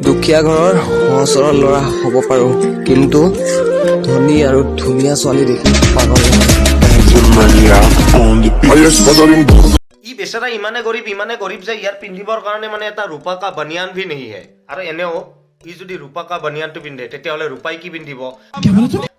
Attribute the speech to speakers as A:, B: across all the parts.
A: দুখীয়া ঘৰৰ সহজ সৰল ল'ৰা হ'ব পাৰোঁ, কিন্তু ধনী আৰু ধুনীয়া ছোৱালী দেখি পাগল
B: ই বেচাৰা ইমানে গৰীব যে ইয়াৰ পিন্ধিবৰ কাৰণে মানে এটা ৰূপা কা বানিয়ান ভি নেহি হে। আৰু এনেও ই যদি ৰূপা কা বানিয়ানটো পিন্ধে তেতিয়াহ'লে ৰূপাই কি পিন্ধিব?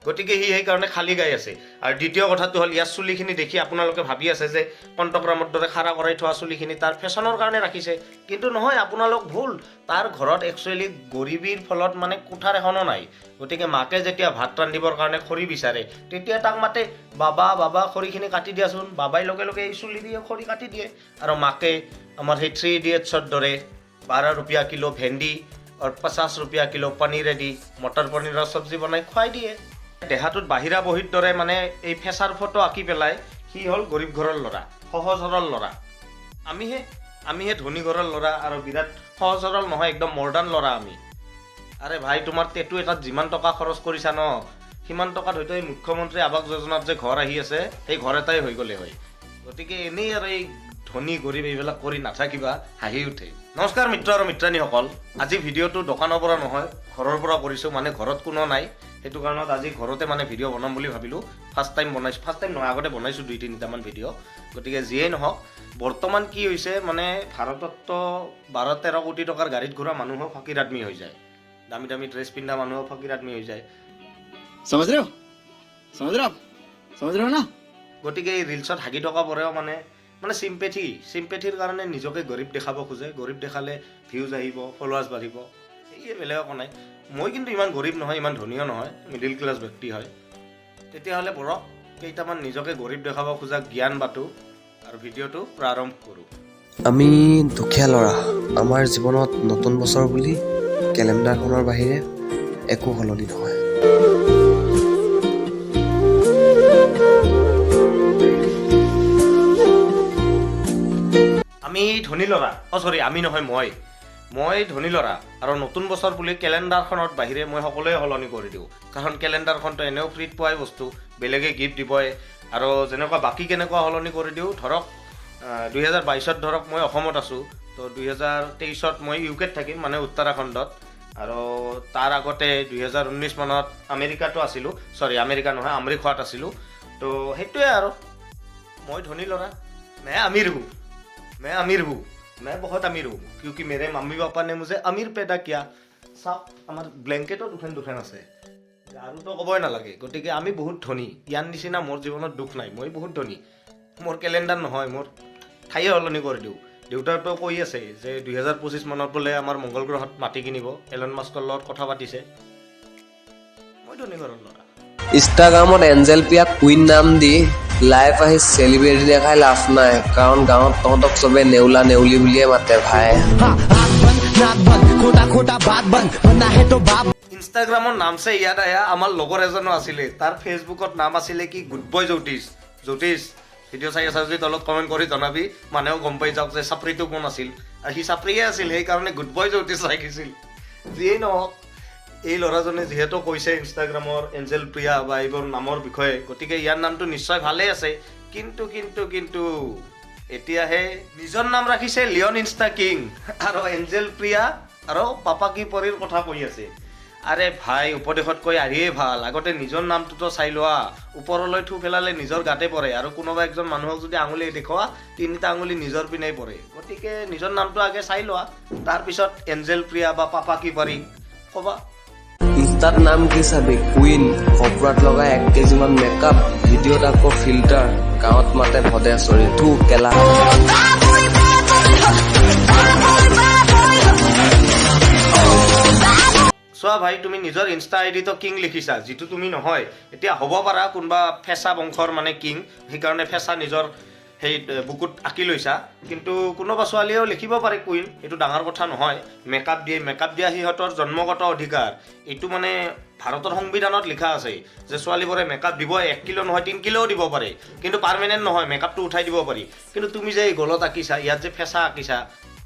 B: গতিকে সি সেইকাৰণে খালী গাই আছে। আৰু দ্বিতীয় কথাটো হ'ল ইয়াৰ চুলিখিনি দেখি আপোনালোকে ভাবি আছে যে কণ্টকৰামৰ দৰে খাৰা কৰাই থোৱা চুলিখিনি তাৰ ফেশ্বনৰ কাৰণে ৰাখিছে, কিন্তু নহয়, আপোনালোক ভুল। তাৰ ঘৰত একচুৱেলি গৰীবীৰ ফলত মানে কোঠাৰ এখনো নাই। গতিকে মাকে যেতিয়া ভাত ৰান্ধিবৰ কাৰণে খৰি বিচাৰে তেতিয়া তাক মাতে, বাবা খৰিখিনি কাটি দিয়াচোন। বাবাই লগে লগে এই চুলি দিয়ে খৰি কাটি দিয়ে। আৰু মাকে আমাৰ সেই 3 Idiotsৰ দৰে 12 रुपया किलो ভেন্দি আৰু 50 रुपया किलो পনীৰেদি মটৰ পনীৰৰ চব্জি বনাই খুৱাই দিয়ে। দেহাটোত বাহিৰা বহীৰ দৰে মানে এই ফেচাৰ ফটো আঁকি পেলাই সি হ'ল গৰীব ঘৰৰ ল'ৰা, সহজ সৰল ল'ৰা। আমিহে ধনী ঘৰৰ ল'ৰা আৰু বিৰাট সহজ সৰল নহয়, একদম মডাৰ্ণ ল'ৰা আমি। আৰে ভাই, তোমাৰ টেটু এটাত যিমান টকা খৰচ কৰিছা ন, সিমান টকাত হয়তো এই মুখ্যমন্ত্ৰী আৱাস যোজনাত যে ঘৰ আহি আছে সেই ঘৰ এটাই হৈ গ'লে হয়। গতিকে এনেই আৰু এই ধনী গৰীব এইবিলাক কৰি নাথাকিবা, হাঁহি উঠে। নমস্কাৰ মিত্ৰ আৰু মিত্ৰাণীসকল, আজি ভিডিঅ'টো দোকানৰ পৰা নহয় ঘৰৰ পৰা কৰিছোঁ। মানে ঘৰত কোনো নাই, সেইটো কাৰণত আজি ঘৰতে মানে ভিডিঅ' বনাম বুলি ভাবিলোঁ। ফাৰ্ষ্ট টাইম নহয়, আগতে বনাইছোঁ 2-3টামান ভিডিঅ'। গতিকে যিয়েই নহওক, বৰ্তমান কি হৈছে মানে ভাৰতততো 12-13 কোটি টকাৰ গাড়ীত ঘূৰা মানুহো ফকীৰ আদমি হৈ যায়, দামী দামী ড্ৰেছ পিন্ধা মানুহো ফকীৰ আদমি হৈ যায়।
C: समझ रहे हो ना?
B: গতিকে এই ৰিলছত হাগি থকা পৰেও মানে চিম্পেথিৰ কাৰণে নিজকে গৰীব দেখাব খোজে। গৰীব দেখালে ভিউজ আহিব, ফলোৱাৰ্ছ বাঢ়িব, এই বেলেগ একো নাই। মই কিন্তু ইমান গৰীব নহয়, ইমান ধনীও নহয়, মিডিল ক্লাছ ব্যক্তি হয়। তেতিয়াহ'লে বৰক কেইটামান নিজকে গৰীব দেখাব খোজা জ্ঞান বাটো আৰু ভিডিঅ'টো প্ৰাৰম্ভ কৰোঁ।
A: আমি দুখীয়া ল'ৰা। আমাৰ জীৱনত নতুন বছৰ বুলি কেলেণ্ডাৰখনৰ বাহিৰে একো সলনি নহয়।
B: আমি ধনী ল'ৰা, আমি নহয়, মই ধনী ল'ৰা। আৰু নতুন বছৰ বুলি কেলেণ্ডাৰখনত বাহিৰে মই সকলোৱে সলনি কৰি দিওঁ, কাৰণ কেলেণ্ডাৰখনটো এনেও ফ্ৰীত পোৱাই বস্তু, বেলেগে গিফ্ট দিবই। আৰু যেনেকুৱা বাকী কেনেকুৱা সলনি কৰি দিওঁ, ধৰক 2022ত ধৰক মই অসমত আছোঁ, তো 2023ত মই ইউকেত থাকিম, মানে উত্তৰাখণ্ডত। আৰু তাৰ আগতে 2019 মানত আমেৰিকাতো আছিলোঁ, আমেৰিকা নহয়, আমৰিখোৱাত আছিলোঁ। তো সেইটোৱে আৰু, মই ধনী ল'ৰা। मैं बहुत अमीर हूँ क्योंकि मेरे मम्मी पापा ने मुझे अमीर पैदा किया। চাওক, আমাৰ ব্লেংকেটো দুখন আছে আৰুতো ক'বই নালাগে। গতিকে আমি বহুত ধনী, ইয়াৰ নিচিনা মোৰ জীৱনত দুখ নাই। মই বহুত ধনী, মোৰ কেলেণ্ডাৰ নহয়, মোৰ ঠায়ে সলনি কৰি দিওঁ। দেউতাতো কৈ আছে যে 2025 মানত বোলে আমাৰ মংগল গ্ৰহত মাটি কিনিব, এলন মাস্কৰ লগত কথা পাতিছে। মই ধনী ঘৰৰ ল'ৰা।
A: ইনষ্টাগ্ৰামত এঞ্জেল প্ৰিয়াক কুইন নাম দি লাইভ আহি চেলিব্ৰিটি দেখাই লাভ নাই, কাৰণ গাঁৱত তহঁতক চবে নেউলা নেউলি বুলিয়ে মাতে ভাই।
B: ইনষ্টাগ্ৰামৰ নামছে ইয়াত আয়া আমাৰ লগৰ এজনো আছিলে, তাৰ ফেচবুকত নাম আছিলে কি গুড বয় জ্যোতিষ। ভিডিঅ' চাই আছা যদি তলত কমেণ্ট কৰি জনাবি, মানুহেও গম পাই যাওক যে চাপৰিটো কোন আছিল। আৰু সি চাপৰিয়ে আছিল, সেইকাৰণে গুড বয় জ্যোতিষ ৰাখিছিল। যিয়েই নহওক, এই ল'ৰাজনে যিহেতু কৈছে ইনষ্টাগ্ৰামৰ এঞ্জেল প্ৰিয়া বা এইবোৰ নামৰ বিষয়ে, গতিকে ইয়াৰ নামটো নিশ্চয় ভালেই আছে। কিন্তু এতিয়াহে নিজৰ নাম ৰাখিছে লিঅন ইনষ্টা কিং, আৰু এঞ্জেল প্ৰিয়া আৰু পাপা কি পৰীৰ কথা কৈ আছে। আৰে ভাই, উপদেশতকৈ আহিয়ে ভাল। আগতে নিজৰ নামটোতো চাই লোৱা, ওপৰলৈ থু পেলালে নিজৰ গাতে পৰে। আৰু কোনোবা একজন মানুহক যদি আঙুলি দেখুওৱা, 3টা আঙুলি নিজৰ পিনেই পৰে। গতিকে নিজৰ নামটো আগে চাই লোৱা, তাৰপিছত এঞ্জেল প্ৰিয়া বা পাপা কি পৰী ক'বা।
A: ইনষ্টাত নাম কি চাবি, কুইন। কপৰাত লগাই 1 কেজিমান মেকআপ, ভিডিঅ'ত আকৌ ফিল্টাৰ, গাঁৱত মাতে ভদেশ্বৰী। থু কেলা।
B: চোৱা ভাই, তুমি নিজৰ ইনষ্টা আইডিটো কিং লিখিছা, যিটো তুমি নহয়। এতিয়া হ'ব পাৰা কোনোবা ফেঁচা বংশৰ মানে কিং, সেইকাৰণে ফেঁচা নিজৰ সেই বুকুত আঁকি লৈছা। কিন্তু কোনোবা ছোৱালীয়েও লিখিব পাৰে কুইন, এইটো ডাঙৰ কথা নহয়। মেকআপ দিয়া সিহঁতৰ জন্মগত অধিকাৰ। এইটো মানে ভাৰতৰ সংবিধানত লিখা আছে যে ছোৱালীবোৰে মেকআপ দিব, 1 কিলো নহয় 3 কিলোও দিব পাৰে, কিন্তু পাৰ্মানেণ্ট নহয়, মেকআপটো উঠাই দিব পাৰি। কিন্তু তুমি যে এই গলত আঁকিছা, ইয়াত যে ফেঁচা আঁকিছা,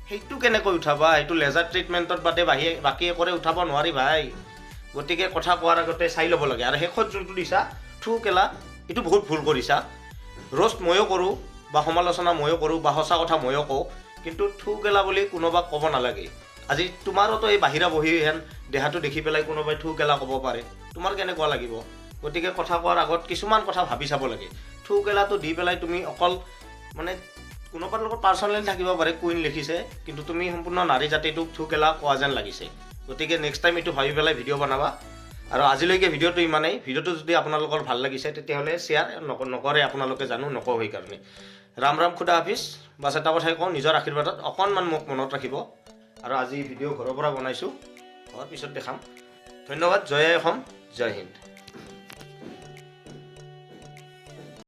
B: সেইটো কেনেকৈ উঠাবা? সেইটো লেজাৰ ট্ৰিটমেণ্টত বাদে বাকীয়ে কৰে, উঠাব নোৱাৰি ভাই। গতিকে কথা কোৱাৰ আগতে চাই ল'ব লাগে। আৰু শেষত যোনটো দিছা থু কেলা, এইটো বহুত ভুল কৰিছা। ৰোষ্ট ময়ো কৰোঁ বা সমালোচনা ময়ো কৰোঁ বা সঁচা কথা ময়ো কওঁ, কিন্তু থু কেলা বুলি কোনোবাক ক'ব নালাগে। আজি তোমাৰোতো এই বাহিৰা বহি হেন দেহাটো দেখি পেলাই কোনোবাই থু কেলা ক'ব পাৰে, তোমাৰ কেনেকুৱা লাগিব? গতিকে কথা কোৱাৰ আগত কিছুমান কথা ভাবি চাব লাগে। থু কেলাটো দি পেলাই তুমি অকল মানে কোনোবাৰ লগত পাৰ্চনেলি থাকিব পাৰে, কুইন লিখিছে, কিন্তু তুমি সম্পূৰ্ণ নাৰী জাতিটোক থু কেলা কোৱা যেন লাগিছে। গতিকে নেক্সট টাইম এইটো ভাবি পেলাই ভিডিঅ' বনাবা। আৰু আজিলৈকে ভিডিঅ'টো ইমানেই। ভিডিঅ'টো যদি আপোনালোকৰ ভাল লাগিছে তেতিয়াহ'লে শ্বেয়াৰ নকৰে আপোনালোকে জানো, নকওঁ সেইকাৰণে। ৰাম ৰাম, খুদা হাফিজ। বাছ এটা কথাই কওঁ, নিজৰ আশীৰ্বাদত অকণমান মোক মনত ৰাখিব। আৰু আজি ভিডিঅ' ঘৰৰ পৰা বনাইছোঁ, ঘৰৰ পিছত দেখাম। ধন্যবাদ। জয় অসম, জয় হিন্দ।